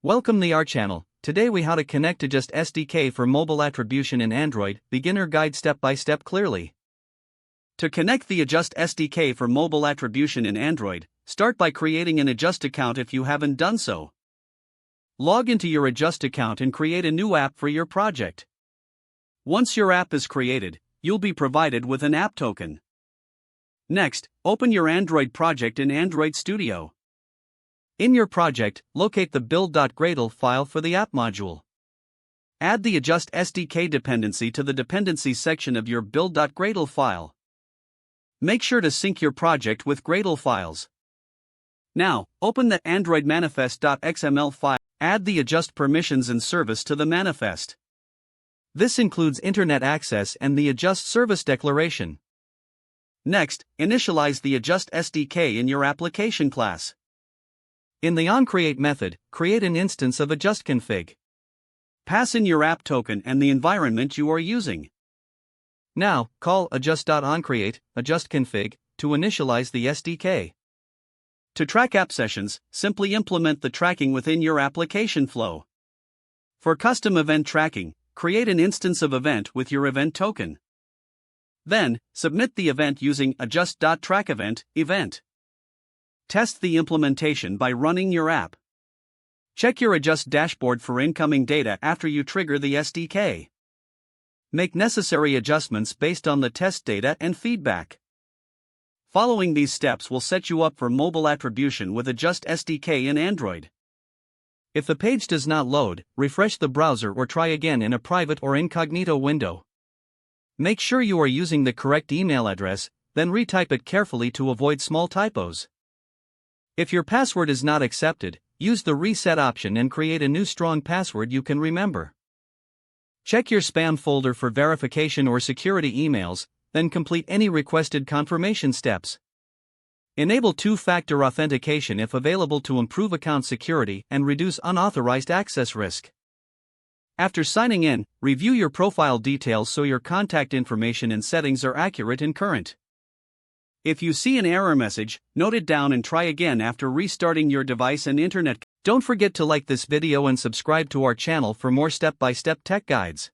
Welcome to our channel. Today we how to connect Adjust SDK for mobile attribution in Android, beginner guide step by step clearly. To connect the Adjust SDK for mobile attribution in Android, start by creating an Adjust account if you haven't done so. Log into your Adjust account and create a new app for your project. Once your app is created, you'll be provided with an app token. Next, open your Android project in Android Studio. In your project, locate the build.gradle file for the app module. Add the Adjust SDK dependency to the dependencies section of your build.gradle file. Make sure to sync your project with Gradle files. Now, open the Android manifest.xml file. Add the Adjust permissions and service to the manifest. This includes internet access and the Adjust service declaration. Next, initialize the Adjust SDK in your application class. In the onCreate method, create an instance of Adjust config. Pass in your app token and the environment you are using. Now, call adjust.onCreate, Adjust config, to initialize the SDK. To track app sessions, simply implement the tracking within your application flow. For custom event tracking, create an instance of event with your event token. Then, submit the event using adjust.trackEvent event. Test the implementation by running your app. Check your Adjust dashboard for incoming data after you trigger the SDK. Make necessary adjustments based on the test data and feedback. Following these steps will set you up for mobile attribution with Adjust SDK in Android. If the page does not load, refresh the browser or try again in a private or incognito window. Make sure you are using the correct email address, then retype it carefully to avoid small typos. If your password is not accepted, use the reset option and create a new strong password you can remember. Check your spam folder for verification or security emails, then complete any requested confirmation steps. Enable two-factor authentication if available to improve account security and reduce unauthorized access risk. After signing in, review your profile details so your contact information and settings are accurate and current. If you see an error message, note it down and try again after restarting your device and internet. Don't forget to like this video and subscribe to our channel for more step-by-step tech guides.